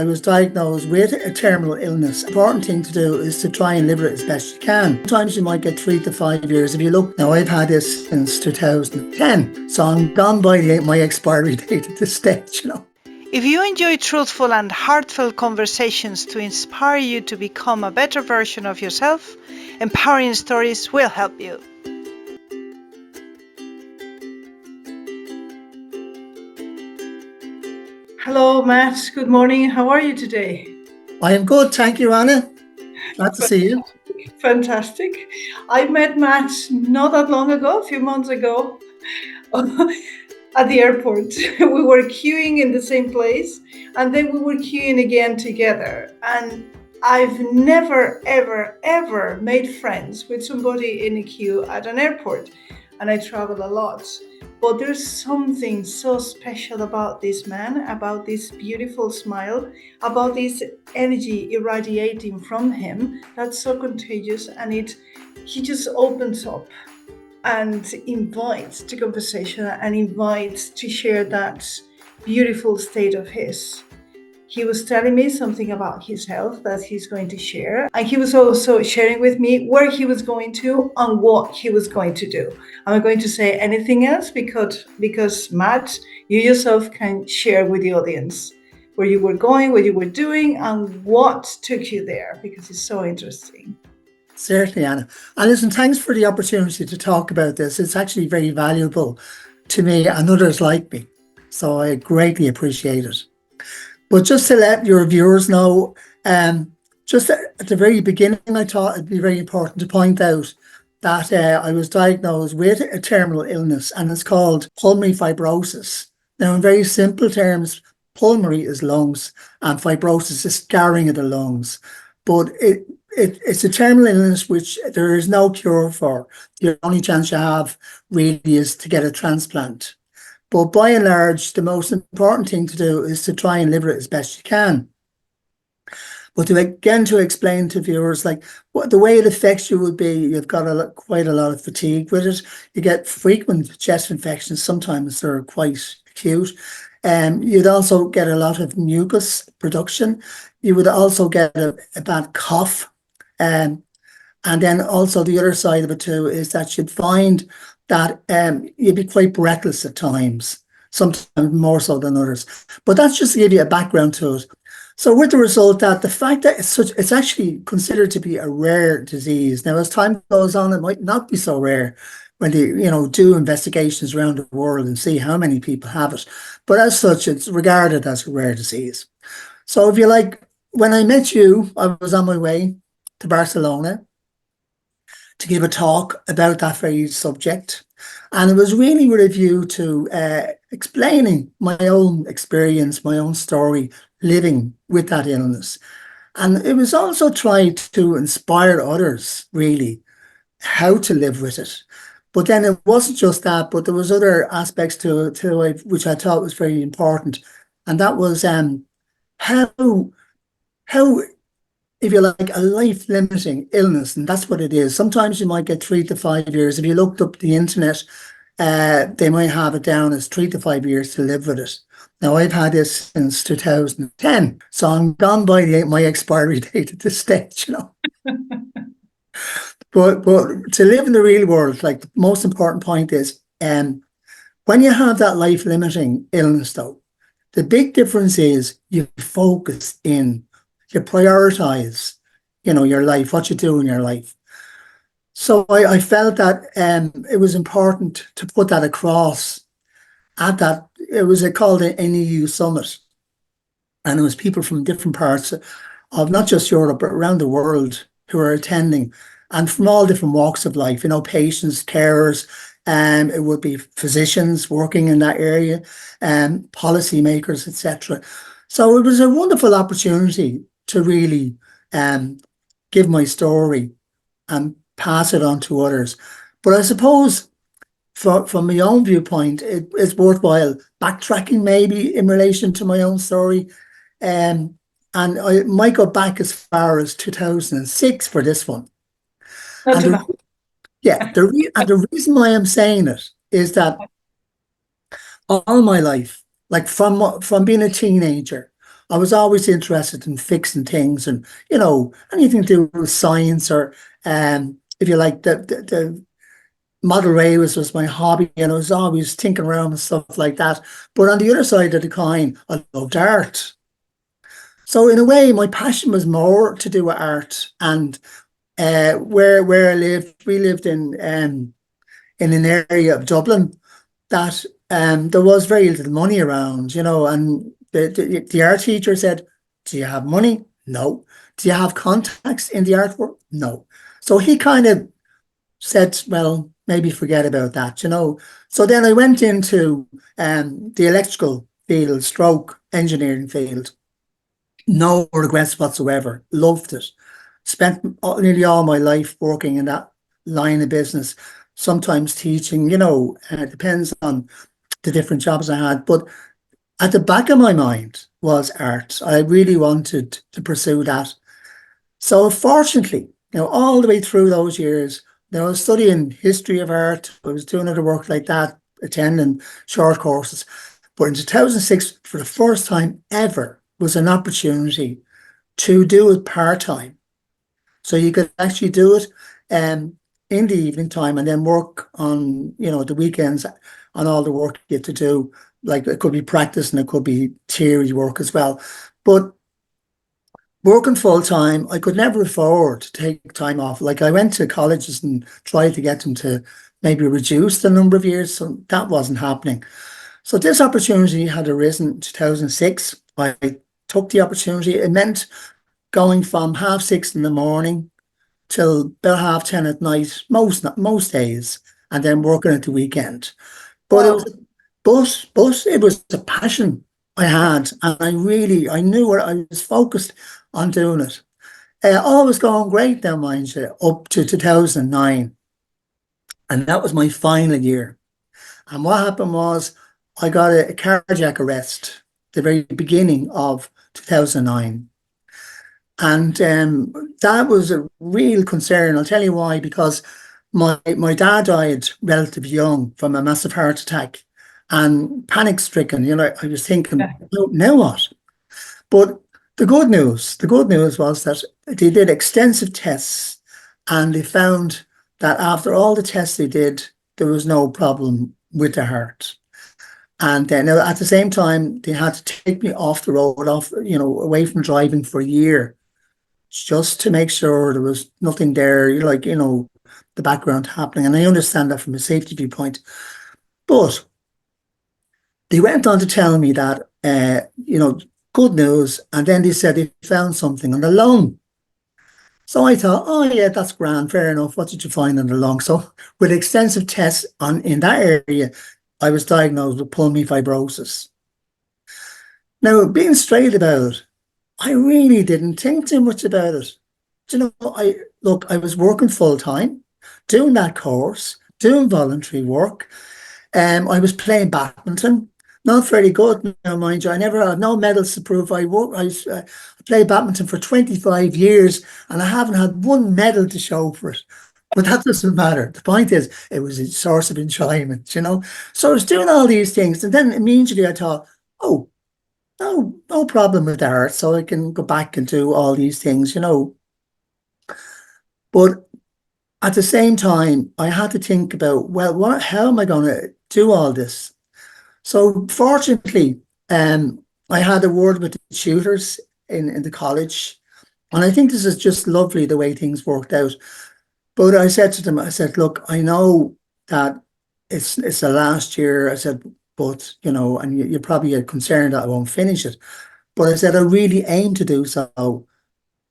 I was diagnosed with a terminal illness. The important thing to do is to try and live it as best you can. Sometimes you might get 3 to 5 years. If you look, now I've had this since 2010, so I'm gone by my expiry date at this stage, If you enjoy truthful and heartfelt conversations to inspire you to become a better version of yourself, Empowering Stories will help you. Hello, Matt. Good morning. How are you today? I am good, thank you, Anna. Glad to see you. Fantastic. I met Matt not that long ago, a few months ago, at the airport. We were queuing in the same place, and then we were queuing again together. And I've never, ever, ever made friends with somebody in a queue at an airport, and I travel a lot. But there's something so special about this man, about this beautiful smile, about this energy irradiating from him that's so contagious, and he just opens up and invites to conversation and invites to share that beautiful state of his. He was telling me something about his health that he's going to share. And he was also sharing with me where he was going to and what he was going to do. Am I going to say anything else? Because Matt, you yourself can share with the audience where you were going, what you were doing, and what took you there, because it's so interesting. Certainly, Anna. And listen, thanks for the opportunity to talk about this. It's actually very valuable to me and others like me. So I greatly appreciate it. But just to let your viewers know, just at the very beginning, I thought it'd be very important to point out that I was diagnosed with a terminal illness, and it's called pulmonary fibrosis. Now, in very simple terms, pulmonary is lungs and fibrosis is scarring of the lungs. But it's a terminal illness which there is no cure for. The only chance you have really is to get a transplant. But by and large, the most important thing to do is to try and live it as best you can. But to explain to viewers, like what the way it affects you would be, you've got quite a lot of fatigue with it. You get frequent chest infections. Sometimes they're quite acute. You'd also get a lot of mucus production. You would also get a bad cough. And then also the other side of it too is that you'd find that you'd be quite breathless at times, sometimes more so than others. But that's just to give you a background to it. So with the result that the fact that it's actually considered to be a rare disease. Now, as time goes on, it might not be so rare when they, do investigations around the world and see how many people have it. But as such, it's regarded as a rare disease. So if you like, when I met you, I was on my way to Barcelona to give a talk about that very subject. And it was really with a view to explaining my own experience, my own story, living with that illness. And it was also tried to inspire others, really, how to live with it. But then it wasn't just that, but there was other aspects to it, which I thought was very important. And that was how if you like, a life-limiting illness, and that's what it is. Sometimes you might get 3 to 5 years. If you looked up the internet, they might have it down as 3 to 5 years to live with it. Now, I've had this since 2010, so I'm gone by my expiry date at this stage, But to live in the real world, like the most important point is, when you have that life-limiting illness, though, the big difference is you focus in. You prioritise, your life, what you do in your life. So I felt that it was important to put that across at that. It was called an EU summit. And it was people from different parts of not just Europe, but around the world who were attending, and from all different walks of life, patients, carers, it would be physicians working in that area, policymakers, etc. So it was a wonderful opportunity to really give my story and pass it on to others. But I suppose from my own viewpoint, it's worthwhile backtracking maybe in relation to my own story. And I might go back as far as 2006 for this one. The reason why I'm saying it is that all my life, like from being a teenager I was always interested in fixing things and, anything to do with science or, if you like, the model railways was my hobby and I was always tinkering around and stuff like that. But on the other side of the coin, I loved art. So in a way, my passion was more to do with art. And where I lived, we lived in an area of Dublin that there was very little money around, and the art teacher said, "Do you have money? No. Do you have contacts in the art world? No." So he kind of said, "Well, maybe forget about that." So then I went into the electrical field, stroke engineering field. No regrets whatsoever. Loved it. Spent nearly all my life working in that line of business, sometimes teaching, it depends on the different jobs I had. But at the back of my mind was art. I really wanted to pursue that. So fortunately, all the way through those years, I was studying history of art. I was doing other work like that, attending short courses. But in 2006, for the first time ever, was an opportunity to do it part-time. So you could actually do it in the evening time and then work on, the weekends on all the work you have to do. Like it could be practice and it could be theory work as well. But working full time, I could never afford to take time off. Like I went to colleges and tried to get them to maybe reduce the number of years. So that wasn't happening. So this opportunity had arisen in 2006. I took the opportunity. It meant going from 6:30 in the morning till about 10:30 at night, most days, and then working at the weekend. But it Wow. was, but it was a passion I had, and I knew where I was focused on doing it. All was going great then, mind you, up to 2009, and that was my final year. And what happened was I got a cardiac arrest the very beginning of 2009. And that was a real concern. I'll tell you why, because my dad died relatively young from a massive heart attack and panic stricken. I was thinking, Yeah. now what? But the good news was that they did extensive tests and they found that after all the tests they did, there was no problem with the heart. And then at the same time, they had to take me off the road, away from driving for a year just to make sure there was nothing there, the background happening. And I understand that from a safety viewpoint. But they went on to tell me that, good news. And then they said they found something on the lung. So I thought, oh yeah, that's grand, fair enough. What did you find on the lung? So with extensive tests in that area, I was diagnosed with pulmonary fibrosis. Now, being straight about it, I really didn't think too much about it. I was working full time, doing that course, doing voluntary work. I was playing badminton, not very good now, mind you. I never had no medals to prove I work. I played badminton for 25 years and I haven't had one medal to show for it. But that doesn't matter. The point is, it was a source of enjoyment. So I was doing all these things, and then immediately I thought, oh, no problem with art, so I can go back and do all these things. But at the same time, I had to think about, well, how am I going to do all this? So fortunately, I had a word with the tutors in the college, and I think this is just lovely the way things worked out. But I said to them, I said, look, I know that it's the last year. I said, but and you're probably concerned that I won't finish it. But I said, I really aim to do so.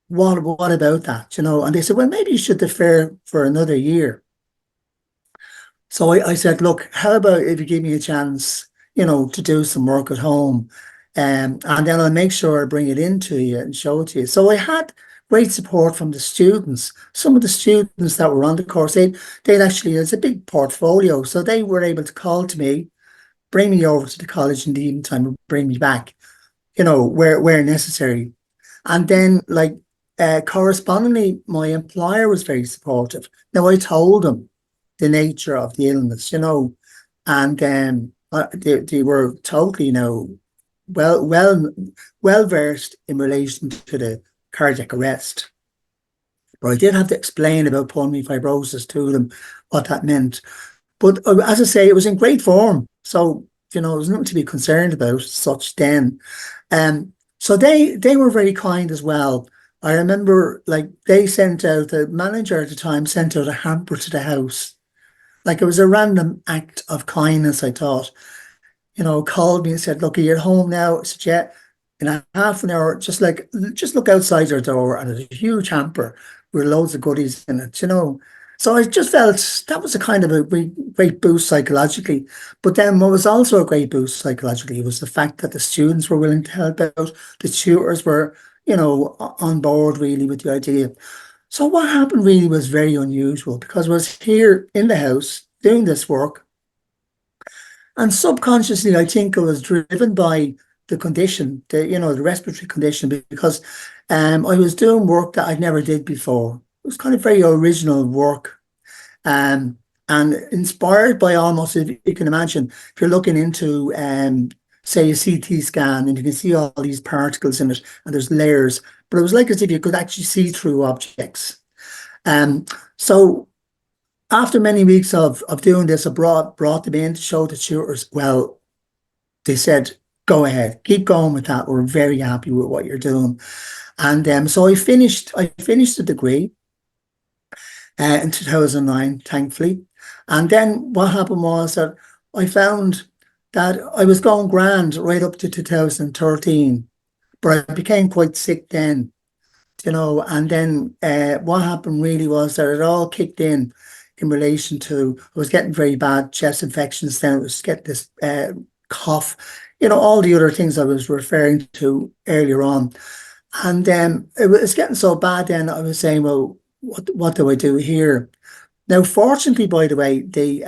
What about that? And they said, well, maybe you should defer for another year. So I said, look, how about if you give me a chance, to do some work at home, and then I'll make sure I bring it into you and show it to you. So I had great support from the students. Some of the students that were on the course, they'd actually, it's a big portfolio, so they were able to call to me, bring me over to the college in the evening time, and bring me back, where necessary. And then, correspondingly, my employer was very supportive. Now, I told them the nature of the illness, and they were totally, well versed in relation to the cardiac arrest. But I did have to explain about pulmonary fibrosis to them, what that meant. But as I say, it was in great form. So, there was nothing to be concerned about such then. So they were very kind as well. I remember, like, the manager at the time sent out a hamper to the house. Like, it was a random act of kindness, I thought. Called me and said, "Look, are you at home now?" I said, "Yeah." In a half an hour, just look outside your door, and there's a huge hamper with loads of goodies in it. So I just felt that was a kind of a great boost psychologically. But then what was also a great boost psychologically was the fact that the students were willing to help out. The tutors were, on board really with the idea. So what happened really was very unusual, because I was here in the house doing this work, and subconsciously, I think it was driven by the condition, the respiratory condition, because I was doing work that I'd never did before. It was kind of very original work, um, and inspired by, almost, if you can imagine, if you're looking into, say, a CT scan, and you can see all these particles in it, and there's layers, but it was like as if you could actually see through objects. So after many weeks of doing this, I brought them in to show the tutors. Well, they said, "Go ahead, keep going with that. We're very happy with what you're doing." And so I finished the degree in 2009, thankfully. And then what happened was that I found that I was going grand right up to 2013, but I became quite sick then. And then what happened really was that it all kicked in relation to, I was getting very bad chest infections. Then I was getting this cough, all the other things I was referring to earlier on. And it was getting so bad then, I was saying, well, what do I do here? Now, fortunately, by the way, the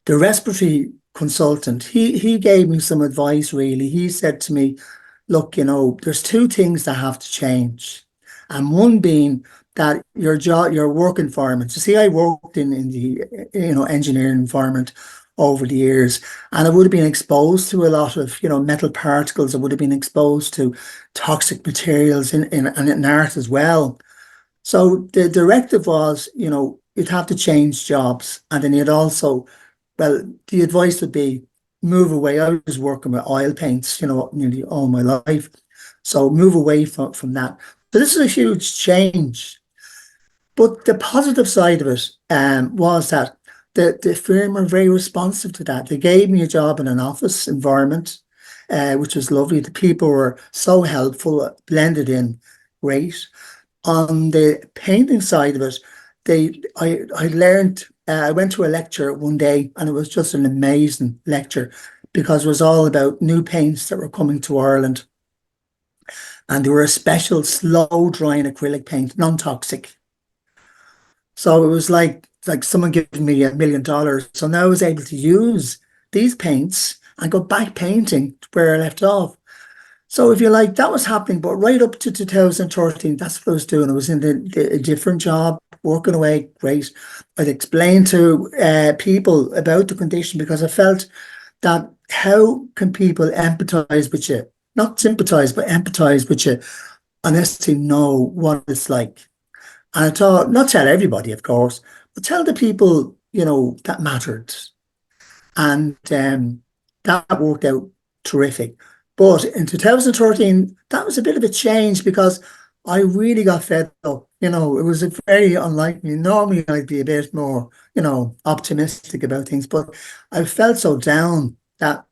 respiratory consultant, he gave me some advice, really. He said to me, "Look, there's two things that have to change. And one being that your work environment." You see, I worked in the engineering environment over the years, and I would have been exposed to a lot of metal particles. I would have been exposed to toxic materials in art as well. So the directive was, you'd have to change jobs, and then you'd also, well, the advice would be, move away. I was working with oil paints, nearly all my life. So move away from that. So this is a huge change. But the positive side of it was that the firm were very responsive to that. They gave me a job in an office environment, which was lovely. The people were so helpful, blended in great. On the painting side of it, I learned. I went to a lecture one day, and it was just an amazing lecture, because it was all about new paints that were coming to Ireland, and they were a special slow drying acrylic paint, non-toxic. So it was like someone giving me $1 million. So now I was able to use these paints and go back painting to where I left off. So if you like, that was happening, but right up to 2013, that's what I was doing. I was in a different job, working away, great. I'd explain to people about the condition, because I felt that, how can people empathize with you? Not sympathize, but empathize with you, unless they know what it's like. And I thought, not tell everybody, of course, but tell the people, that mattered. And that worked out terrific. But in 2013, that was a bit of a change, because I really got fed up. It was very unlike me. Normally, I'd be a bit more, optimistic about things, but I felt so down that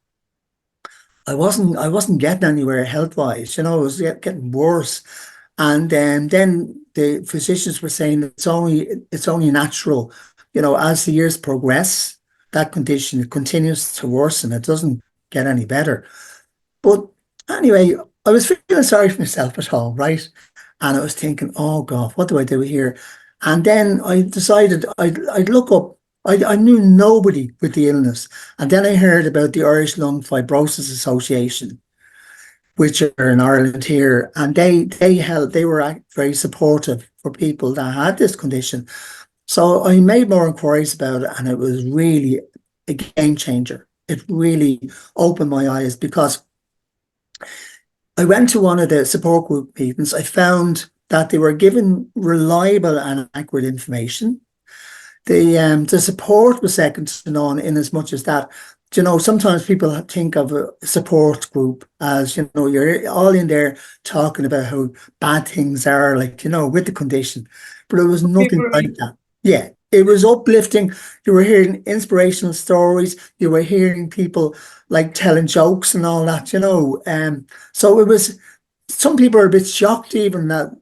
I wasn't getting anywhere health wise. It was getting worse. And then the physicians were saying it's only natural. As the years progress, that condition continues to worsen. It doesn't get any better. But anyway, I was feeling sorry for myself at home, right? And I was thinking, oh God, what do I do here? And then I decided I'd look up. I knew nobody with the illness. And then I heard about the Irish Lung Fibrosis Association, which are in Ireland here. And they were very supportive for people that had this condition. So I made more inquiries about it, and it was really a game changer. it really opened my eyes, because I went to one of the support group meetings. I found that they were given reliable and accurate information. The support was second to none, in as much as that, sometimes people think of a support group as, you're all in there talking about how bad things are, like, with the condition. But it was nothing like that. Yeah, it was uplifting. You were hearing inspirational stories. You were hearing people like telling jokes and all that, so it was, some people are a bit shocked even that,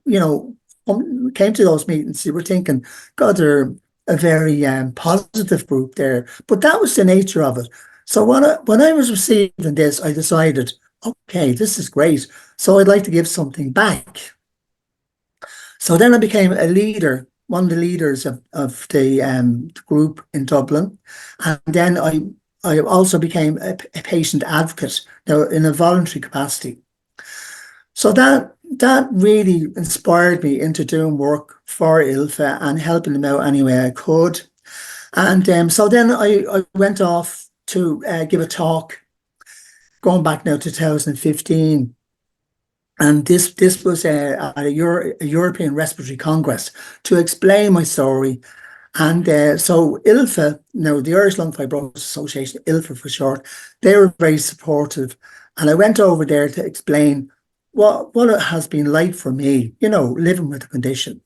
came to those meetings. You were thinking, God, they're a very positive group there. But that was the nature of it. So when I was receiving this, I decided, okay, this is great. So I'd like to give something back. So then I became a leader, one of the leaders of the group in Dublin. And then I also became a patient advocate, now in a voluntary capacity. So that really inspired me into doing work for ILFA and helping them out any way I could. And so then I went off to give a talk, going back now to 2015. And this was at a European Respiratory Congress, to explain my story. And so ILFA, the Irish Lung Fibrosis Association, ILFA for short, they were very supportive. And I went over there to explain what it has been like for me, living with the condition.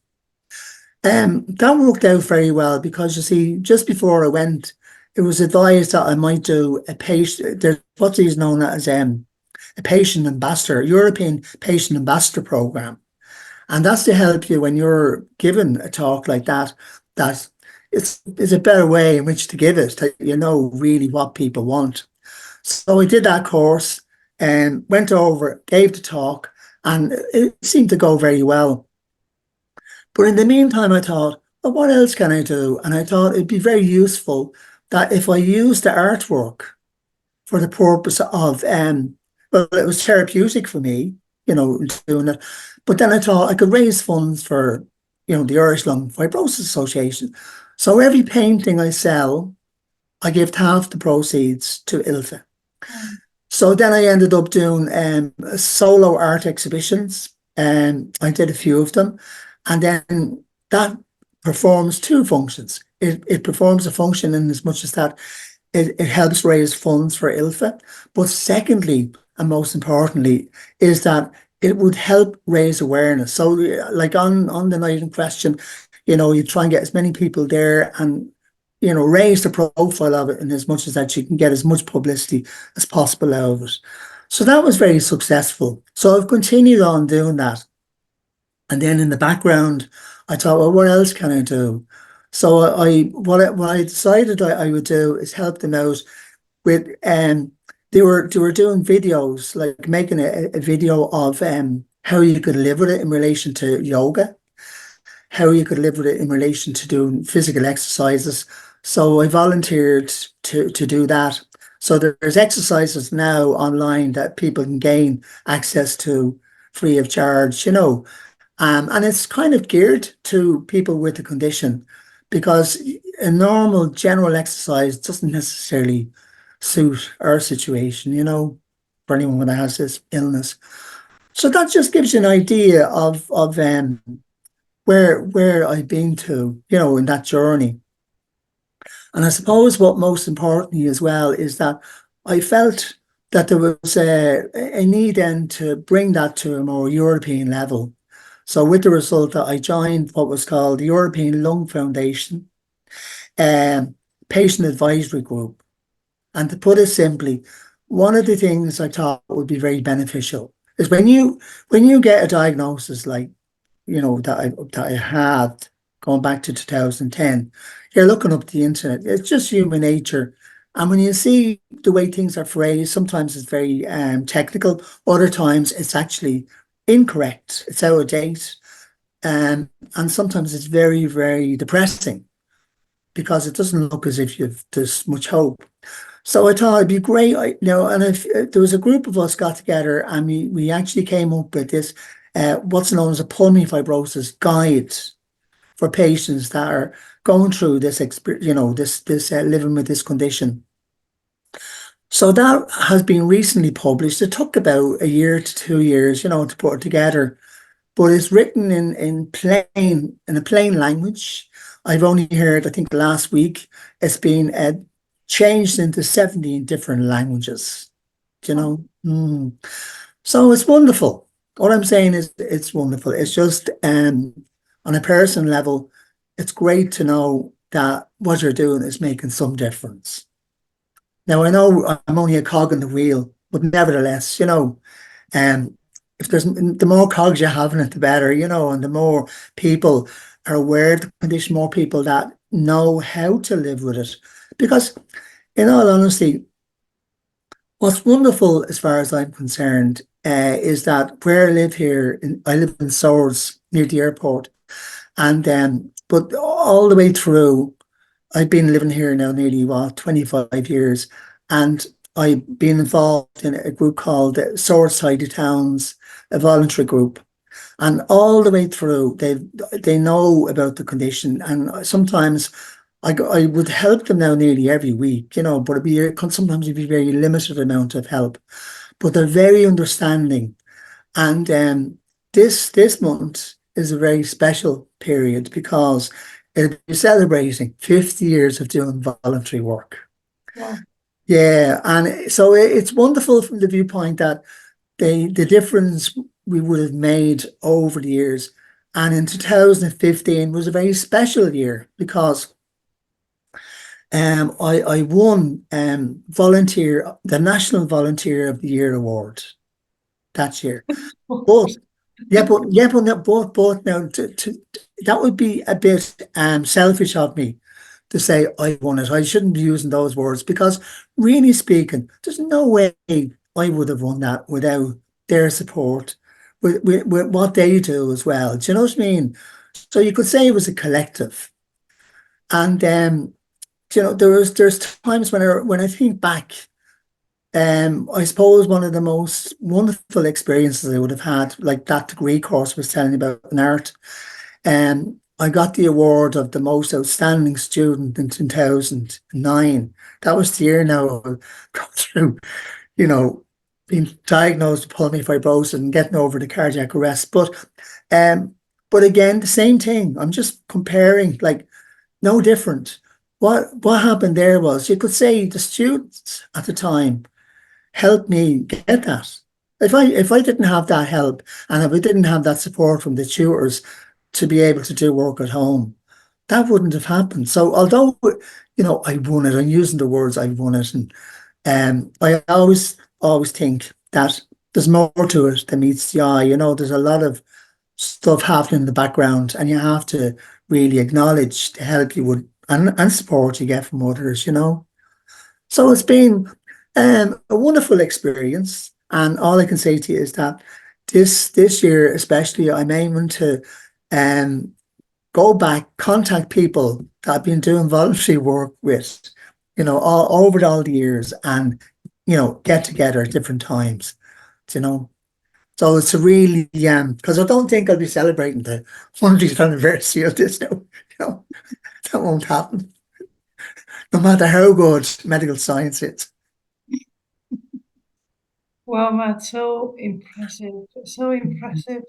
That worked out very well, because you see, just before I went, it was advised that I might do a patient, there's what is known as a patient ambassador, European patient ambassador program. And that's to help you when you're given a talk like that, that it's a better way in which to give it, that you know really what people want. So I did that course and went over, gave the talk, and it seemed to go very well. But in the meantime, I thought, well, what else can I do? And I thought it'd be very useful that if I use the artwork for the purpose of, well, it was therapeutic for me, doing it. But then I thought I could raise funds for, the Irish Lung Fibrosis Association. So every painting I sell, I give half the proceeds to ILFA. So then I ended up doing solo art exhibitions, and I did a few of them. And then that performs two functions. It performs a function in as much as that it helps raise funds for ILFA. But secondly, and most importantly, is that it would help raise awareness. So like on the night in question, you try and get as many people there and, raise the profile of it in as much as that you can get as much publicity as possible out of it. So that was very successful. So I've continued on doing that. And then in the background, I thought, well, what else can I do? So what I decided I would do is help them out with, they were doing videos, like making a video of how you could live with it in relation to yoga, how you could live with it in relation to doing physical exercises. So I volunteered to do that. So there's exercises now online that people can gain access to free of charge, and it's kind of geared to people with the condition, because a normal general exercise doesn't necessarily suit our situation, for anyone that has this illness. So that just gives you an idea of where I've been to, in that journey. And I suppose what most importantly as well is that I felt that there was a need then to bring that to a more European level. So with the result that I joined what was called the European Lung Foundation Patient Advisory Group. And to put it simply, one of the things I thought would be very beneficial is when you get a diagnosis like, that I had going back to 2010, you're looking up the internet. It's just human nature. And when you see the way things are phrased, sometimes it's very technical. Other times it's actually incorrect. It's out of date. And sometimes it's very, very depressing, because it doesn't look as if there's much hope. So I thought it'd be great, and if there was a group of us got together and we actually came up with this, what's known as a pulmonary fibrosis guide for patients that are going through this experience, this living with this condition. So that has been recently published. It took about a year to 2 years, to put it together, but it's written in a plain language. I've only heard, I think last week, it's been changed into 17 different languages. You Oh, know, Mm. So it's wonderful. What I'm saying is it's wonderful. It's just on a personal level, it's great to know that what you're doing is making some difference. Now I know I'm only a cog in the wheel, but nevertheless, um, if there's the more cogs you have in it, the better, and the more people are aware of the condition, more people that know how to live with it. Because in all honesty, what's wonderful as far as I'm concerned is that where I live here, I live in Swords near the airport, and but all the way through, I've been living here now nearly 25 years, and I've been involved in a group called Swordside Towns, a voluntary group, and all the way through, they know about the condition, and sometimes I would help them now nearly every week, but sometimes it'd be very limited amount of help, but they're very understanding. And this month is a very special period because it'll be celebrating 50 years of doing voluntary work. wow. Yeah, and so it's wonderful from the viewpoint that the difference we would have made over the years. And in 2015 was a very special year because I won the National Volunteer of the Year award that year. But but now that would be a bit selfish of me to say I won it. I shouldn't be using those words because really speaking, there's no way I would have won that without their support, with what they do as well. Do you know what I mean? So you could say it was a collective. And there's times when I think back, I suppose one of the most wonderful experiences I would have had, like that degree course I was telling you about in art. I got the award of the most outstanding student in 2009. That was the year now I got through, you know, being diagnosed with pulmonary fibrosis and getting over the cardiac arrest. Um, but again, the same thing. I'm just comparing, like, no different. What happened there was you could say the students at the time helped me get that. If I didn't have that help and if I didn't have that support from the tutors to be able to do work at home, that wouldn't have happened. So although I won it, I'm using the words I won it, and I always think that there's more to it than meets the eye. There's a lot of stuff happening in the background, and you have to really acknowledge the help you would and support you get from others. So it's been a wonderful experience, and all I can say to you is that this year, especially, I'm aiming to um, go back, contact people that I've been doing voluntary work with, all over all the years, and get together at different times. You know, so it's a really because I don't think I'll be celebrating the 100th anniversary of this now. That won't happen, no matter how good medical science is. Wow, Matt, so impressive. So impressive.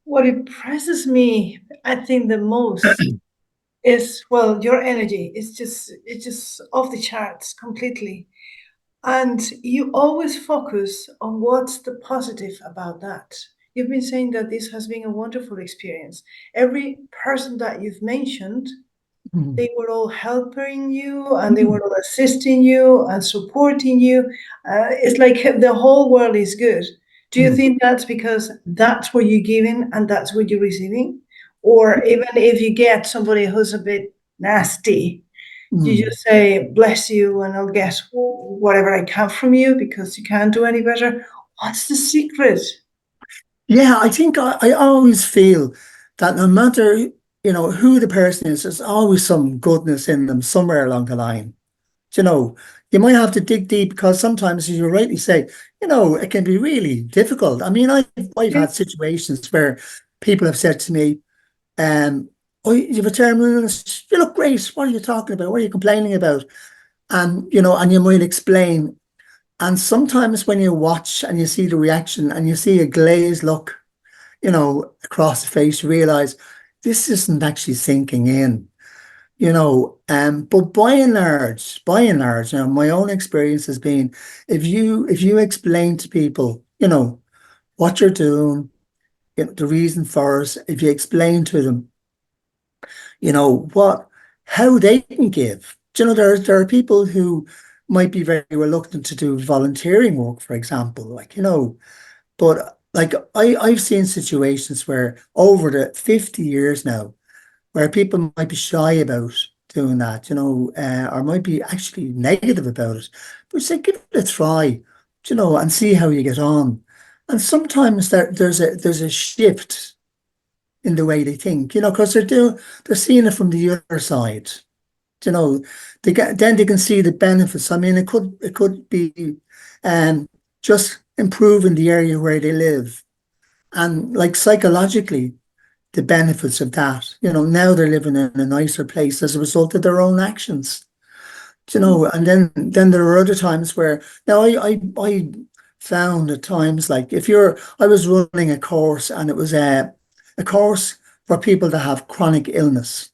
What impresses me, I think, the most is, well, your energy. It's just off the charts completely. And you always focus on what's the positive about that. You've been saying that this has been a wonderful experience. Every person that you've mentioned, Mm. they were all helping you and they were all assisting you and supporting you. It's like the whole world is good. Do you Mm. think that's because that's what you're giving and that's what you're receiving? Or even if you get somebody who's a bit nasty, you Mm. just say, bless you, and I'll get whatever I can from you because you can't do any better? What's the secret? Yeah, I think I always feel that no matter who the person is, there's always some goodness in them somewhere along the line. You know, you might have to dig deep because sometimes, as you rightly say, it can be really difficult. I mean, I've Yeah. had situations where people have said to me, "Oh, you have a terminal illness. You look great. What are you talking about? What are you complaining about?" And you might explain. And sometimes when you watch and you see the reaction and you see a glazed look, across the face, you realize this isn't actually sinking in. But by and large, my own experience has been if you explain to people, what you're doing, the reason for it, if you explain to them, what how they can give. There are people who might be very reluctant to do volunteering work, for example, but like I've seen situations where over the 50 years now, where people might be shy about doing that, or might be actually negative about it, but say give it a try, and see how you get on. And sometimes there's a shift in the way they think, because they're seeing it from the other side. You know, then they can see the benefits. I mean, it could be just improving the area where they live, and like psychologically, the benefits of that. Now they're living in a nicer place as a result of their own actions. And then there are other times where now I found at times, like I was running a course, and it was a course for people that have chronic illness,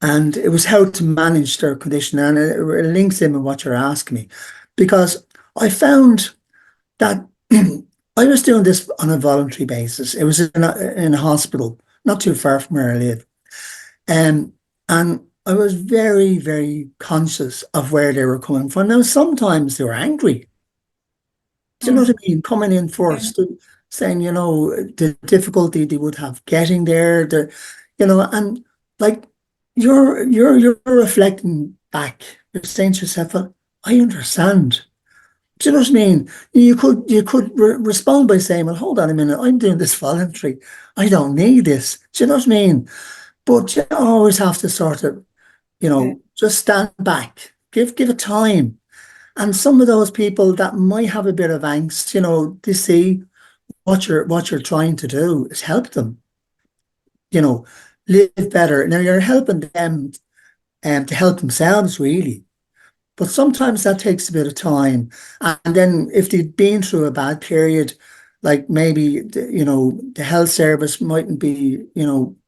and it was how to manage their condition, and it links in with what you're asking me, because I found that I was doing this on a voluntary basis. It was in a hospital not too far from where I live, and I was very, very conscious of where they were coming from. Now, sometimes they were angry. Do you know what I mean? Coming in Yeah. first, saying, the difficulty they would have getting there, and like you're reflecting back. You're saying to yourself, well, I understand. Do you know what I mean? You could respond by saying, well, hold on a minute, I'm doing this voluntary. I don't need this. Do you know what I mean? But you always have to sort of, Yeah. just stand back, give it time. And some of those people that might have a bit of angst, they see what you're trying to do is help them, you know, live better. Now you're helping them to help themselves, really. But sometimes that takes a bit of time. And then if they've been through a bad period, like maybe the health service mightn't be,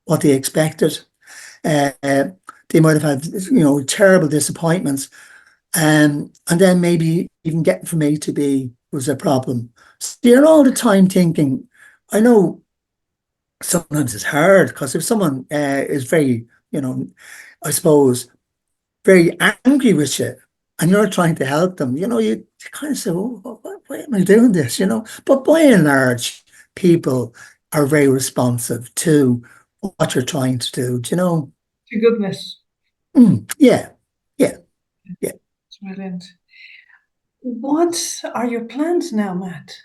what they expected. They might have had, terrible disappointments. And then maybe even getting from A to B was a problem. So you're all the time thinking, I know sometimes it's hard, because if someone is very, I suppose, very angry with you, and you're trying to help them, you kind of say, oh, why am I doing this? But by and large, people are very responsive to what you're trying to do. Do you know? To goodness. Yeah, yeah, yeah. It's brilliant. What are your plans now, Matt?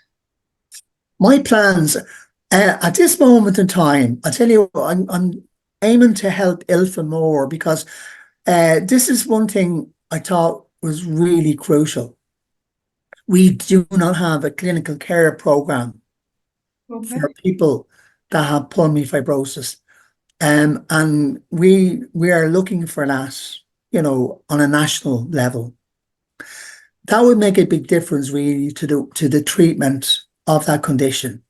My plans at this moment in time, I tell you what, I'm aiming to help ILFA more, because this is one thing I thought was really crucial. We do not have a clinical care program for Okay. people that have pulmonary fibrosis. And we are looking for that, on a national level. That would make a big difference, really, to the treatment of that condition.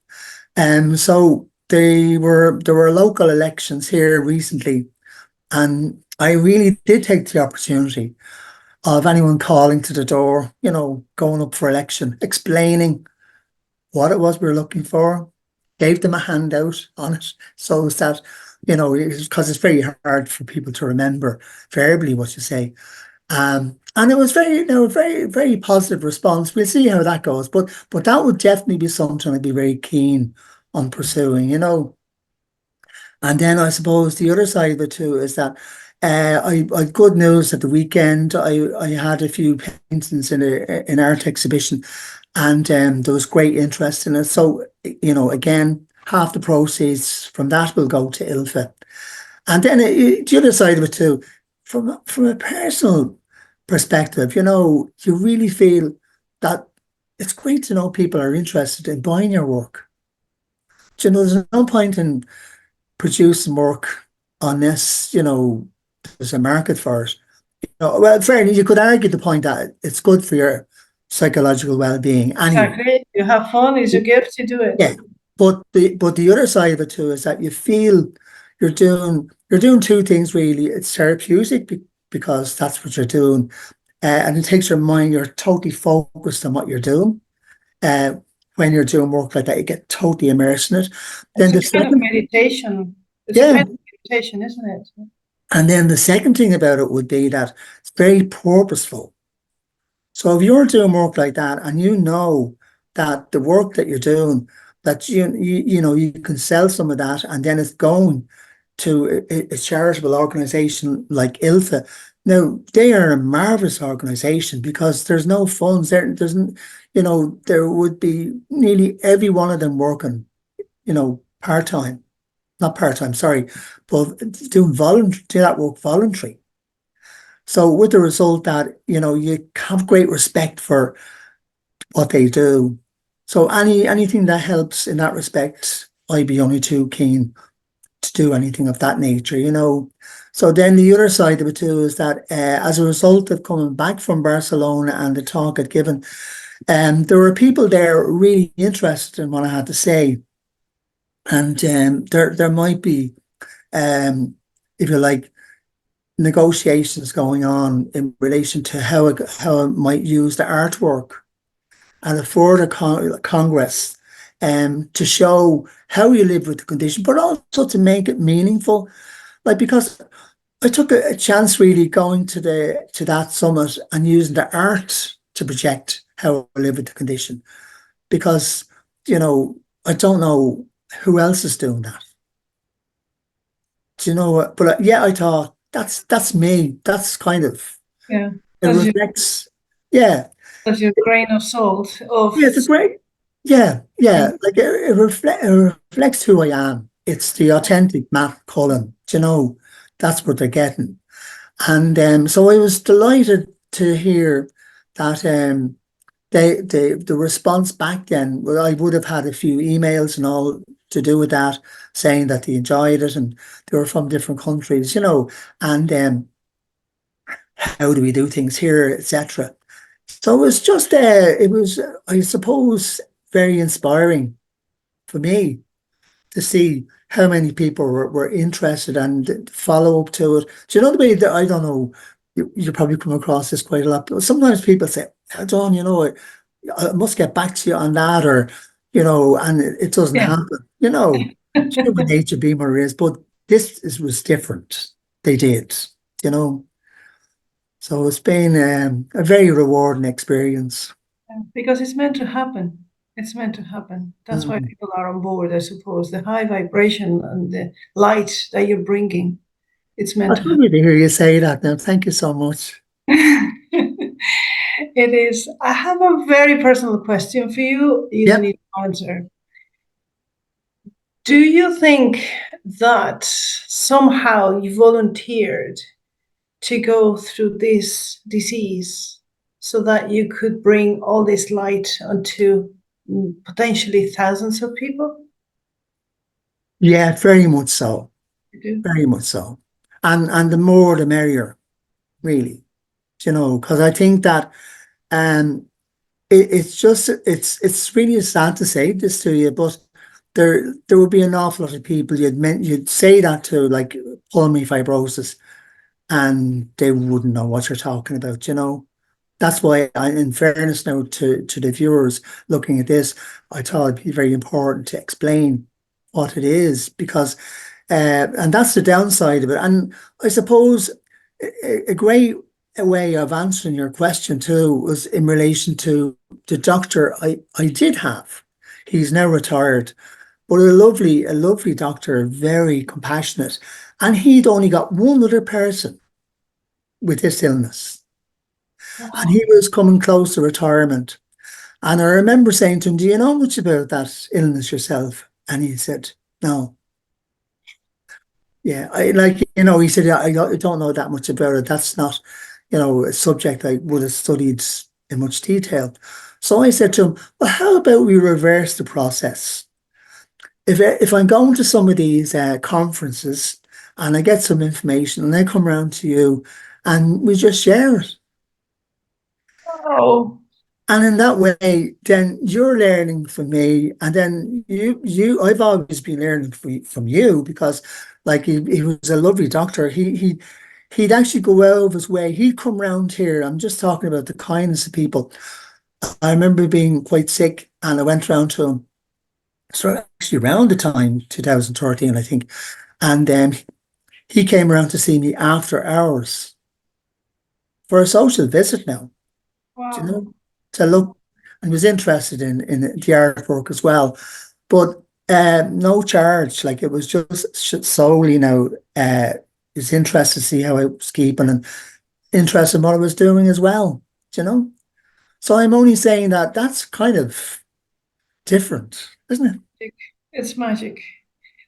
So there were local elections here recently, and I really did take the opportunity of anyone calling to the door, going up for election, explaining what it was we were looking for, gave them a handout on it, so that, because it's very hard for people to remember verbally what you say. And it was very, very positive response. We'll see how that goes, but that would definitely be something I'd be very keen on pursuing. And then I suppose the other side of it too is that I good news at the weekend. I had a few paintings in an art exhibition, and there was great interest in it. So again, half the proceeds from that will go to ILFA. And then the other side of it too, from a personal perspective, you really feel that it's great to know people are interested in buying your work. There's no point in producing work unless, there's a market for it. Well, fairly, you could argue the point that it's good for psychological well-being anyway. Exactly. You have fun, it's your gift to do it. Yeah, but the other side of it too is that you feel you're doing two things really. It's therapeutic because that's what you're doing, and it takes your mind. You're totally focused on what you're doing. Uh, when you're doing work like that, you get totally immersed in it. Then the It's a kind of second, meditation. It's a yeah, kind of meditation, isn't it? and then the second thing about it would be that it's very purposeful. So if you're doing work like that and you know that the work that you're doing, that you know you can sell some of that and then it's going to a charitable organization like ILFA. Now they are a marvelous organization because there's no funds there. Doesn't there would be nearly every one of them working, part time, not part time, sorry, but doing voluntary, do that work voluntary. So with the result that, you have great respect for what they do. So anything that helps in that respect, I'd be only too keen to do anything of that nature. So then the other side of it too is that as a result of coming back from Barcelona and the talk I'd given, there were people there really interested in what I had to say. And there might be, if you like, negotiations going on in relation to how it might use the artwork at a further congress to show how you live with the condition, but also to make it meaningful. Like, because I took a chance really going to that summit and using the art to project how I live with the condition, because I don't know who else is doing that. Do you know what? But yeah, I thought that's me. That's kind of Yeah. it reflects. Yeah, That's your grain of salt of yeah, it's a great. Yeah, yeah. Like it reflects who I am. It's the authentic Matt Cullen. Do you know, that's what they're getting. And so I was delighted to hear that the response back then. Well, I would have had a few emails and all to do with that, saying that they enjoyed it and they were from different countries, and how do we do things here, etc. So it was just, I suppose, very inspiring for me to see how many people were interested and follow up to it. Do you know the way that, I don't know, you probably come across this quite a lot, but sometimes people say, "Oh, John, I must get back to you on that," or, and it doesn't yeah. happen. Human nature being what it is, but was different. They did, you know. So it's been a very rewarding experience. Because it's meant to happen. It's meant to happen. That's why Mm. people are on board, I suppose. The high vibration and the light that you're bringing, it's meant It's to lovely to hear you say that now. Thank you so much. happen. It is. I have a very personal question for you. You don't Yep. need to answer. Do you think that somehow you volunteered to go through this disease so that you could bring all this light onto potentially thousands of people? Yeah, very much so. You do? Very much so. And the more the merrier, really. Because I think that um it's really sad to say this to you, but there would be an awful lot of people you'd say that to, like pulmonary fibrosis, and they wouldn't know what you're talking about. That's why, in fairness now to the viewers looking at this, I thought it'd be very important to explain what it is, because and that's the downside of it. And I suppose a great way of answering your question too was in relation to the doctor I did have. He's now retired, but a lovely doctor, very compassionate, and he'd only got one other person with this illness, and Wow. he was coming close to retirement. And I remember saying to him, "Do you know much about that illness yourself?" And he said, "No." Yeah, he said, I don't know that much about it. That's not, a subject I would have studied in much detail. So I said to him, "Well, how about we reverse the process? If I'm going to some of these conferences and I get some information and I come around to you and we just share it." Oh, And in that way, then you're learning from me, and then I've always been learning from you, because, like, he was a lovely doctor. He'd actually go out of his way. He'd come round here. I'm just talking about the kindness of people. I remember being quite sick, and I went round to him. So actually, around the time 2013, I think, and he came around to see me after hours for a social visit. Now, do you Wow. know, to look, and was interested in the artwork as well, but no charge. Like, it was just solely now. His interest to see how I was keeping, and interested in what I was doing as well. Do you know? So I'm only saying that that's kind of different, isn't it? It's magic.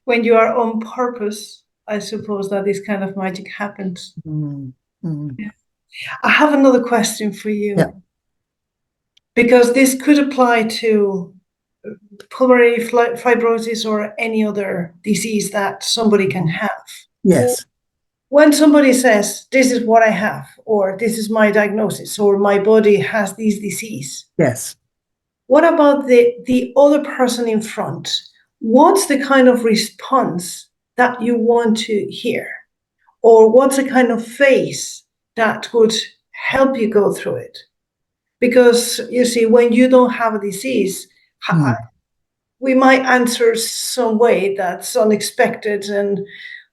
When you are on purpose, I suppose that this kind of magic happens. Mm, mm. Yeah. I have another question for Yeah. you, because this could apply to pulmonary fibrosis or any other disease that somebody can have. Yes. When somebody says, this is what I have, or this is my diagnosis, or my body has this disease, Yes. what about the other person in front? What's the kind of response that you want to hear? Or what's the kind of face that would help you go through it? Because you see, when you don't have a disease, Mm. we might answer some way that's unexpected, and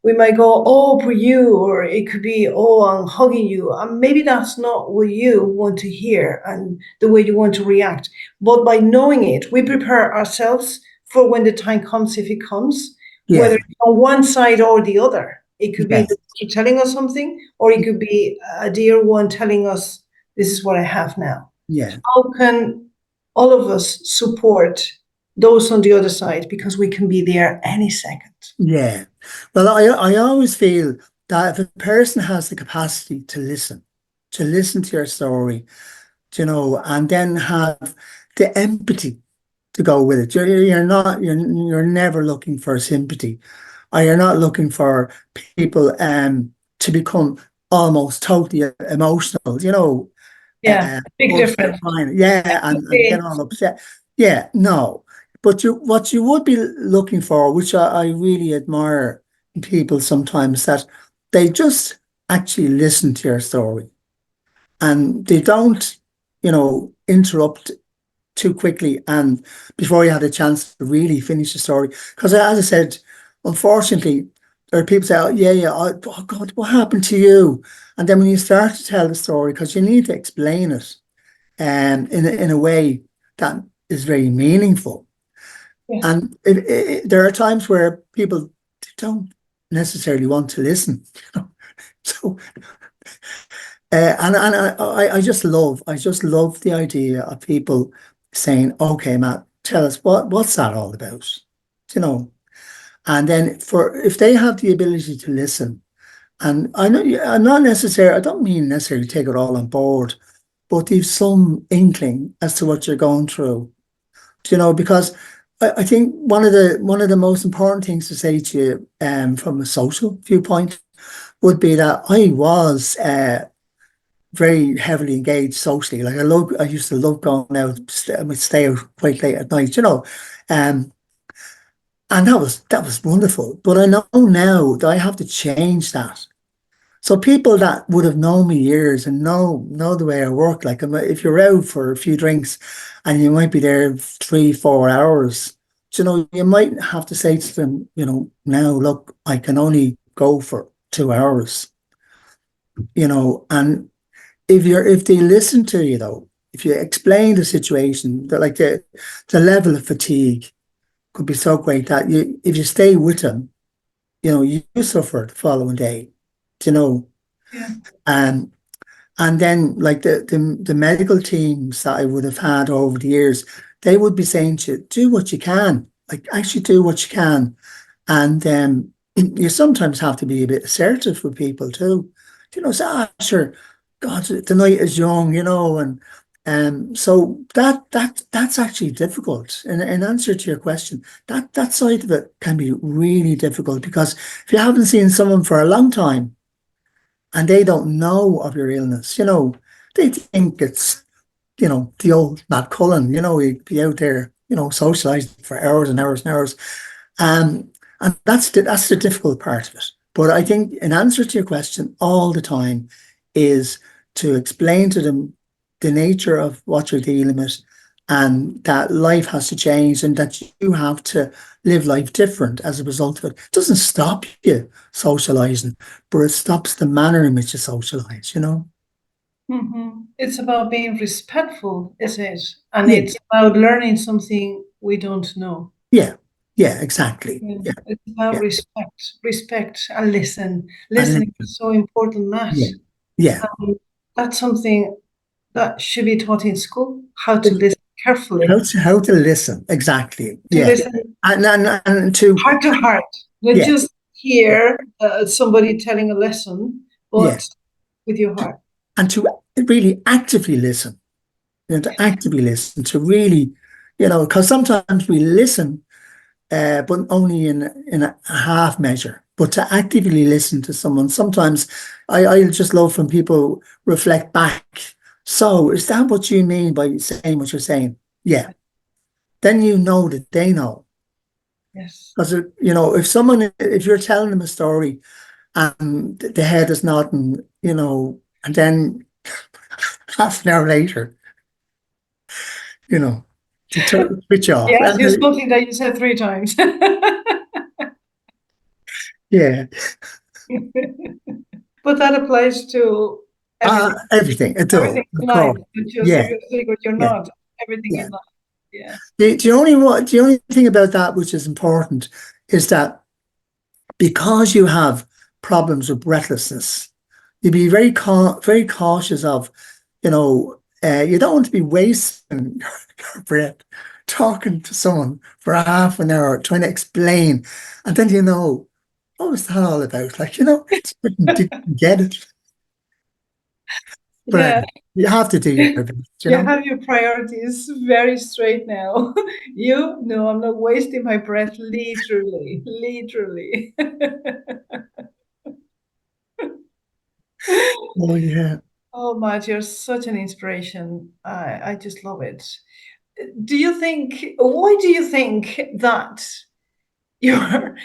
we might go, oh, for you, or it could be, oh, I'm hugging you. And maybe that's not what you want to hear and the way you want to react. But by knowing it, we prepare ourselves for when the time comes, if it comes, whether Yeah. it's on one side or the other. It could be Yes. the doctor telling us something, or it could be a dear one telling us, this is what I have now. Yeah. How can all of us support those on the other side, because we can be there any second? Yeah. Well, I always feel that if a person has the capacity to listen to your story, you know, and then have the empathy to go with it. You're never looking for sympathy, or you're not looking for people to become almost totally emotional, you know, Yeah, big burst out difference. crying, yeah, and get Okay. all upset. Yeah, no. But what you would be looking for, which I really admire in people sometimes, that they just actually listen to your story, and they don't, interrupt too quickly and before you had a chance to really finish the story. Because, as I said, unfortunately, there are people say, oh, yeah, yeah, oh God, what happened to you? And then when you start to tell the story, because you need to explain it in a way that is very meaningful. Yeah. And there are times where people don't necessarily want to listen. So, and I just love the idea of people saying, "Okay, Matt, tell us what's that all about?" You know, and then for if they have the ability to listen, and I know I'm not necessarily, I don't mean necessarily take it all on board, but they've some inkling as to what you're going through. Because I think one of the most important things to say to you, from a social viewpoint, would be that I was very heavily engaged socially. Like, I used to love going out. I would stay out quite late at night. Um, and that was wonderful. But I know now that I have to change that. So people that would have known me years and know the way I work, like, if you're out for a few drinks and you might be there 3-4 hours, you might have to say to them, now look, I can only go for 2 hours, and if they listen to you, though, if you explain the situation, that, like, the level of fatigue could be so great that if you stay with them, you suffer the following day, you know. Yeah. Um, and then, like, the medical teams that I would have had over the years, they would be saying to you, do what you can, like, actually do what you can. And you sometimes have to be a bit assertive with people too. Say, sure, God, the night is young, and so that's actually difficult. In answer to your question, that side of it can be really difficult, because if you haven't seen someone for a long time and they don't know of your illness, they think it's the old Matt Cullen, he'd be out there, socializing for hours and hours and hours. And that's the difficult part of it. But I think in answer to your question all the time is to explain to them the nature of what you're dealing with, and that life has to change and that you have to live life different as a result of it. It doesn't stop you socializing, but it stops the manner in which you socialize, It's about being respectful, is it? And Yeah, it's about learning something we don't know. yeah, yeah, exactly. Yeah. Yeah, It's about yeah. respect and listen. And Listening is so important, Matt. yeah, yeah. That's something that should be taught in school, how to listen carefully, How to listen, exactly. to Yeah. listen And to heart to heart, not yeah, just yeah, hear somebody telling a lesson, yeah. but with your heart. And to really actively listen, to actively listen, to really, because sometimes we listen, but only in a half measure. But to actively listen to someone, sometimes I just love when people reflect back. So is that what you mean by saying what you're saying? Yeah. Then you know that they know. Yes. Because, if you're telling them a story and the head is nodding, and then half an hour later, to switch off. Yes, it's something that you said 3 times. Yeah. But that applies to everything. Everything. It does, Everything in of life, course. not just if Yeah. you're sick or you're Yeah. not. Everything Yeah. in life. Yeah. The only thing about that which is important is that because you have problems with breathlessness, you be very cautious of, you don't want to be wasting your breath talking to someone for a half an hour trying to explain, and then what was that all about? Like, didn't get it. But Yeah. you have to do your best, You have your priorities very straight now. No, I'm not wasting my breath, literally. Literally. Oh yeah. Oh, Matt, you're such an inspiration. I just love it. Why do you think that you're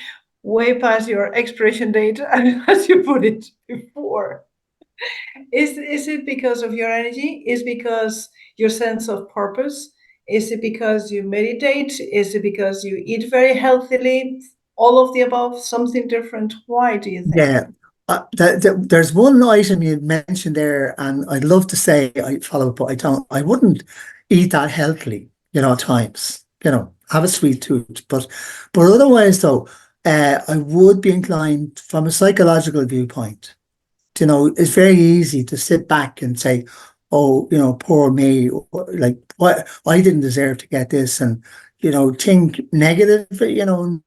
way past your expiration date, as you put it before? Is it because of your energy? Is it because your sense of purpose? Is it because you meditate? Is it because you eat very healthily? All of the above, something different. Why do you think? Yeah. There's one item you mentioned there, and I'd love to say I follow, but I don't. I wouldn't eat that healthily, at times. Have a sweet tooth, but otherwise, though, I would be inclined from a psychological viewpoint. It's very easy to sit back and say, "Oh, poor me," or, like, "What? I didn't deserve to get this," and think negative, and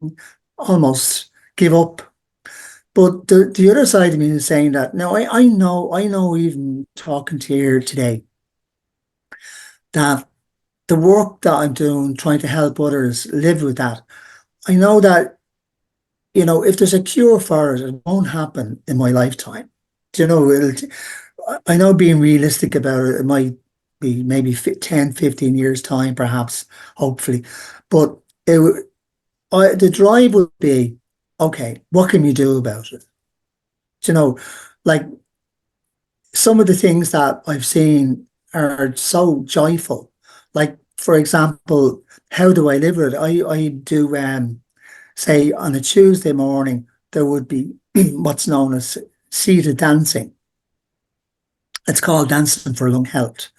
almost give up. But the other side of me is saying that now I know even talking to you here today that the work that I'm doing, trying to help others live with that, I know that, if there's a cure for it, it won't happen in my lifetime. I know being realistic about it, it might be maybe 10, 15 years time, perhaps, hopefully. But the drive would be, okay, what can you do about it? You know, like some of the things that I've seen are so joyful. Like, for example, how do I live with it? I do, say, on a Tuesday morning, there would be what's known as seated dancing. It's called Dancing for Lung Health.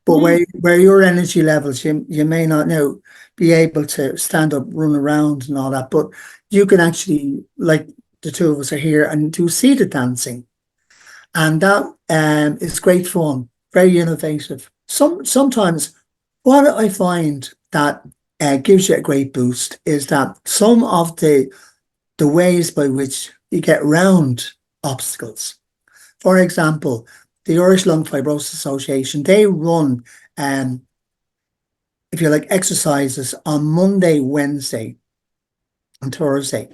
But Mm, where your energy levels, you may not now be able to stand up, run around and all that, but you can actually, like the two of us are here, and do seated dancing. And that is great fun, very innovative. Sometimes what I find that gives you a great boost is that some of the ways by which you get around obstacles. For example, the Irish Lung Fibrosis Association, they run, um, if you like, exercises on Monday, Wednesday, and Thursday,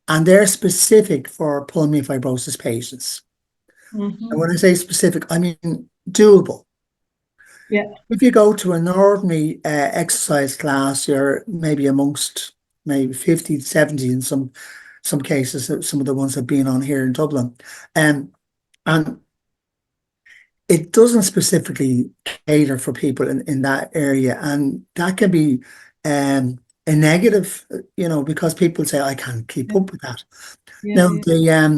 and they're specific for pulmonary fibrosis patients. And mhm. when I say specific, I mean doable. Yeah. If you go to an ordinary exercise class, you're maybe amongst maybe 50, 70 in some cases, some of the ones I've been on here in Dublin. And it doesn't specifically cater for people in that area. And that can be a negative, because people say, I can't keep Yeah. up with that. Yeah. Now, Yeah.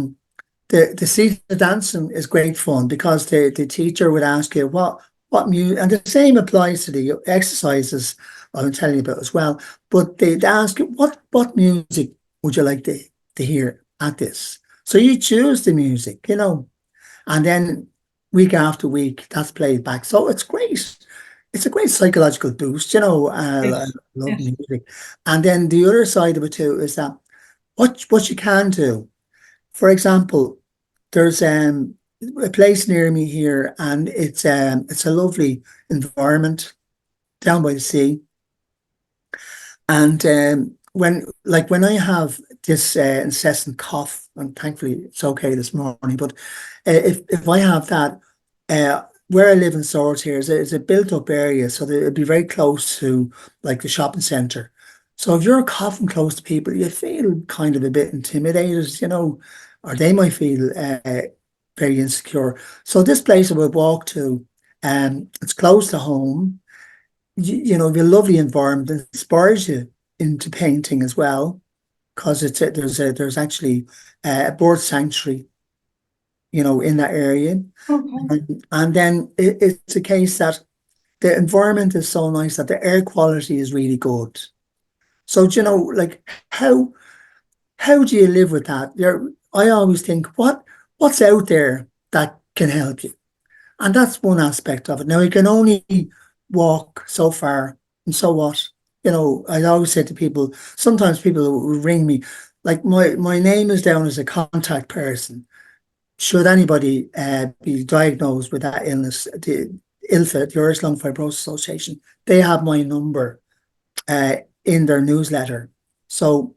the season dancing is great fun because the teacher would ask you what music, and the same applies to the exercises I'm telling you about as well. But they'd ask you what music would you like to hear at this? So you choose the music, and then week after week that's played back. So it's great. It's a great psychological boost, I Yes. love Yes. music. And then the other side of it too is that what you can do. For example, there's a place near me here, and it's a lovely environment down by the sea. And when I have this incessant cough, and thankfully it's okay this morning, but if I have that, where I live in Swords here is a built-up area, so that it'd be very close to like the shopping centre. So if you're coughing close to people, you feel kind of a bit intimidated, or they might feel very insecure. So this place I would walk to, it's close to home. The lovely environment that inspires you into painting as well, because there's actually a bird sanctuary, in that area, Okay. and then it's a case that the environment is so nice that the air quality is really good. So like how do you live with that? I always think what's out there that can help you. And that's one aspect of it. Now, you can only walk so far, and so what? I always say to people, sometimes people will ring me, like my name is down as a contact person. Should anybody be diagnosed with that illness, the ILFA, the Irish Lung Fibrosis Association, they have my number uh, in their newsletter. So,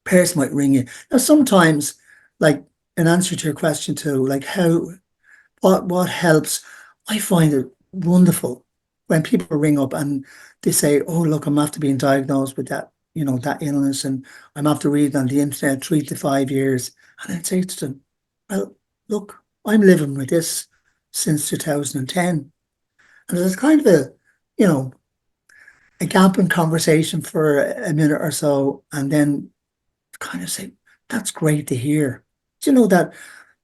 person might ring you. Now, sometimes, like, in answer to your question too, like what helps. I find it wonderful when people ring up and they say, "Oh, look, I'm after being diagnosed with that illness, and I'm after reading on the internet 3 to 5 years." And I'd say to them, "Well, look, I'm living with this since 2010." And there's kind of you know, a gap in conversation for a minute or so, and then kind of say, "That's great to hear." Do you know that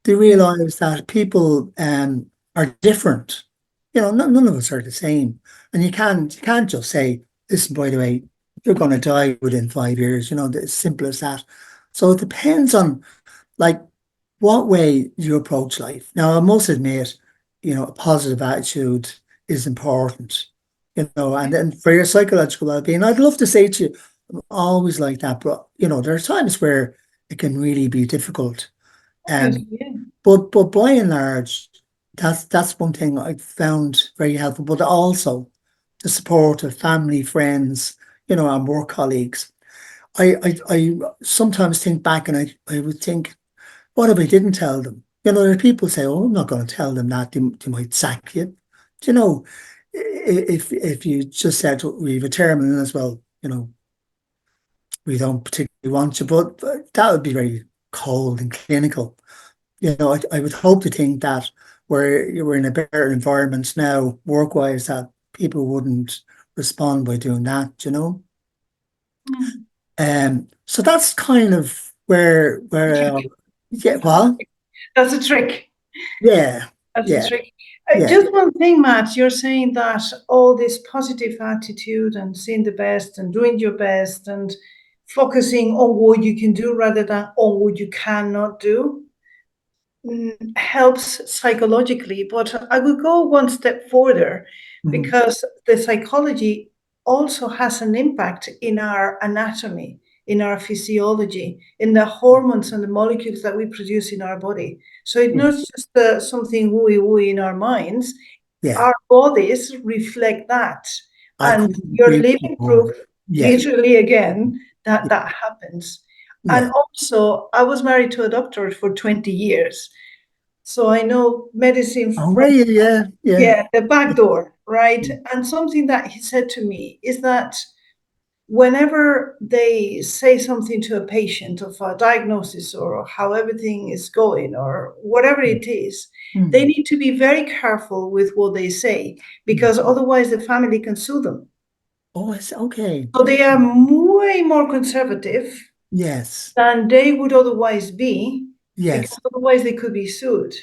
they Yeah. realize that people are different. None of us are the same. And you can't just say, listen, by the way, you're going to die within 5 years, as simple as that. So it depends on like what way you approach life. Now, I must admit, a positive attitude is important, and then for your psychological well-being, I'd love to say to you, I'm always like that, but there are times where it can really be difficult. Um, Obviously. Yeah. but by and large, that's one thing I found very helpful. But also the support of family, friends, and work colleagues. I sometimes think back and I would think, what if I didn't tell them? There are people say, "Oh, I'm not going to tell them that they might sack you." Do you know, if you just said we have a terminal illness, well, we don't particularly want you, but that would be very cold and clinical. I would hope to think that we're in a better environment now, work-wise, that people wouldn't respond by doing that. Mm. So that's kind of where yeah, well, That's a trick. yeah, That's a yeah, trick. yeah, Just one thing, Matt. You're saying that all this positive attitude and seeing the best and doing your best and focusing on what you can do rather than on what you cannot do helps psychologically. But I would go one step further mhm, because the psychology also has an impact in our anatomy, in our physiology, in the hormones and the molecules that we produce in our body. So it's yeah, not just something wooey wooey in our minds. yeah. Our bodies reflect that. I And couldn't you're agree living proof, more. Yeah, literally again, that yeah, that happens. And yeah. also, I was married to a doctor for 20 years. So I know medicine Oh, from, right, yeah, yeah, yeah, the back door. right? And something that he said to me is that whenever they say something to a patient of a diagnosis or how everything is going or whatever it is, they need to be very careful with what they say, because otherwise the family can sue them. Oh, it's okay. So they are way more conservative Yes. than they would otherwise be, because Yes. otherwise they could be sued.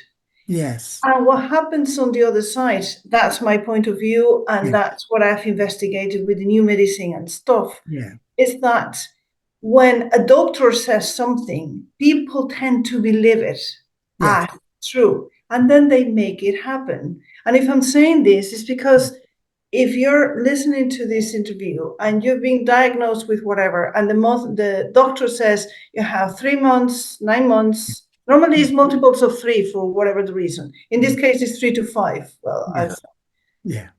Yes. And what happens on the other side, that's my point of view, and Yeah. that's what I've investigated with the new medicine and stuff, Yeah. is that when a doctor says something, people tend to believe it Yes. as true, and then they make it happen. And if I'm saying this, it's because if you're listening to this interview and you've been diagnosed with whatever, and the doctor says you have 3 months, 9 months, normally it's multiples of three for whatever the reason. In this case, it's 3 to 5. Well, Yeah. Yeah.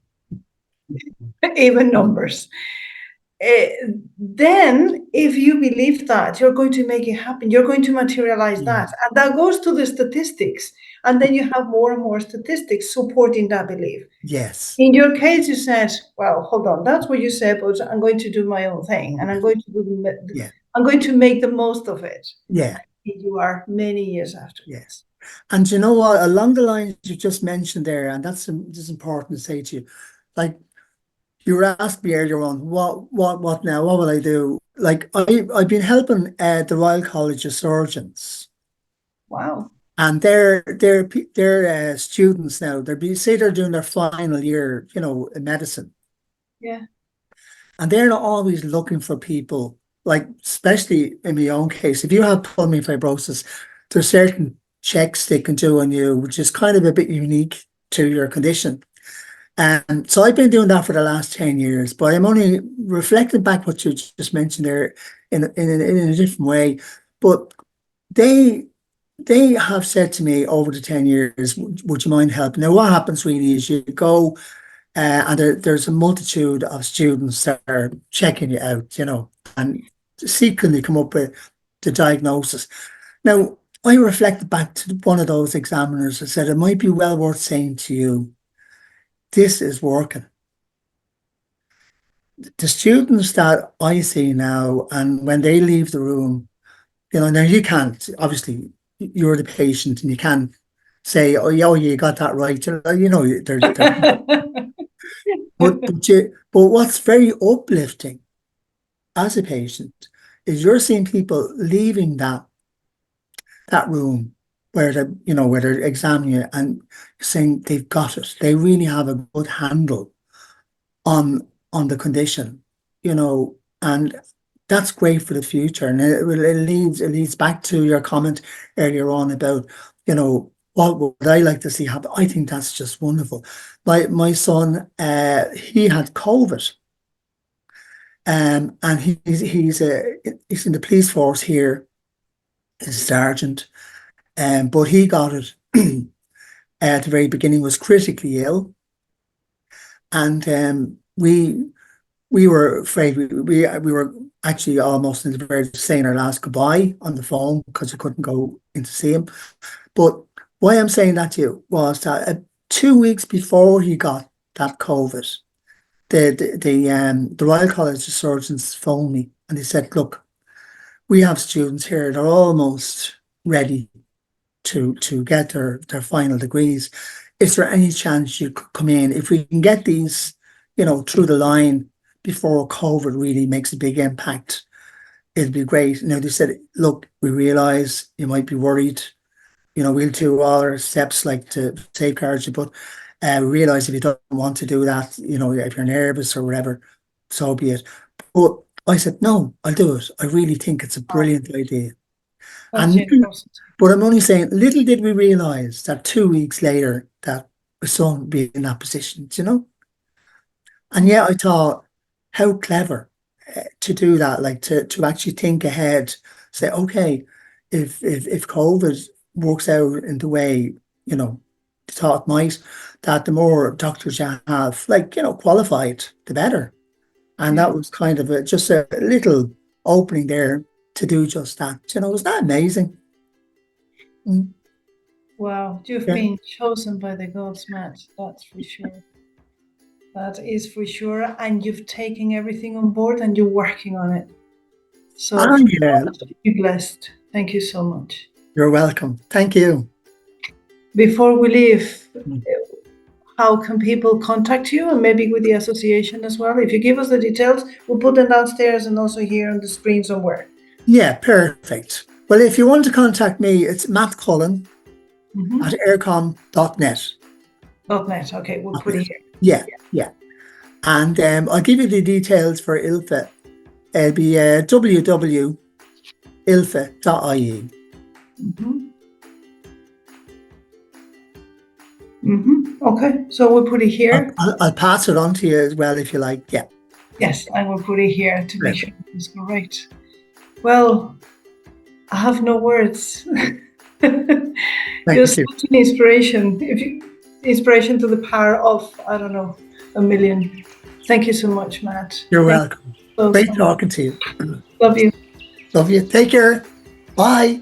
even numbers. Then, if you believe that, you're going to make it happen. You're going to materialize Yeah. that. And that goes to the statistics. And then you have more and more statistics supporting that belief. Yes. In your case, you said, well, hold on, that's what you said, but I'm going to do my own thing. And Yeah. I'm going to make the most of it. Yeah. Here you are many years after. Yes. And you know what? Along the lines you just mentioned there, and that's just important to say to you, like you were asking me earlier on, what now? What will I do? Like I've been helping the Royal College of Surgeons, Wow. and they're students now. Say they're doing their final year, in medicine, Yeah. and they're not always looking for people. Like especially in my own case, if you have pulmonary fibrosis, there's certain checks they can do on you, which is kind of a bit unique to your condition. And so I've been doing that for the last 10 years, but I'm only reflecting back what you just mentioned there in a different way. But they they have said to me over the 10 years, would you mind helping? Now, what happens really is you go and there's a multitude of students that are checking you out, and seeking to come up with the diagnosis. Now, I reflected back to one of those examiners and said, it might be well worth saying to you, this is working. The students that I see now, and when they leave the room, now you can't, obviously, you're the patient and you can't say, oh, yeah, you got that right. But what's very uplifting as a patient is you're seeing people leaving that room where they're examining you and saying they've got it. They really have a good handle on the condition, and that's great for the future. And it leads back to your comment earlier on about, what would I like to see happen? I think that's just wonderful. My son, he had COVID, and he's in the police force here, as a sergeant, but he got it at the very beginning, was critically ill, and we were afraid we were actually almost in the verge of saying our last goodbye on the phone because we couldn't go in to see him. But why I'm saying that to you was that 2 weeks before he got that COVID, the Royal College of Surgeons phoned me and they said, look, we have students here, they're almost ready to get their final degrees. Is there any chance you could come in? If we can get these, through the line before COVID really makes a big impact, it'd be great. Now they said, look, we realise you might be worried. We'll do all our steps like to safeguard you, but we realise if you don't want to do that, if you're nervous or whatever, so be it. But I said, no, I'll do it. I really think it's a Oh, brilliant idea. that's And interesting. but I'm only saying, little did we realise that 2 weeks later that my son would be in that position, And yet I thought, how clever to do that, like to actually think ahead, say, okay, if COVID works out in the way, thought might, that the more doctors you have, qualified, the better. And Yeah. that was kind of just a little opening there to do just that. Was that amazing? Mm, Wow. You've yeah. been chosen by the gods, Matt. That's for sure. That is for sure. And you've taken everything on board and you're working on it. So And yeah, be blessed. Thank you so much. you're welcome. Thank you. Before we leave, Mm. how can people contact you, and maybe with the association as well? If you give us the details, we'll put them downstairs and also here on the screen somewhere. Yeah, perfect. Well, if you want to contact me, it's Matt Cullen at aircom.net. .net. Okay, we'll put it here. Yeah, yeah. And I'll give you the details for ILFA. It'll be www.ilfa.ie. Okay, so we'll put it here. I'll pass it on to you as well if you like. Yeah. Yes, I will put it here to make Right. sure it's correct. Well, I have no words. You're such an inspiration. Inspiration to the power of, I don't know, a million. Thank you so much, Matt. You're welcome. So Great talking to you. Love you. Love you. Take care. Bye.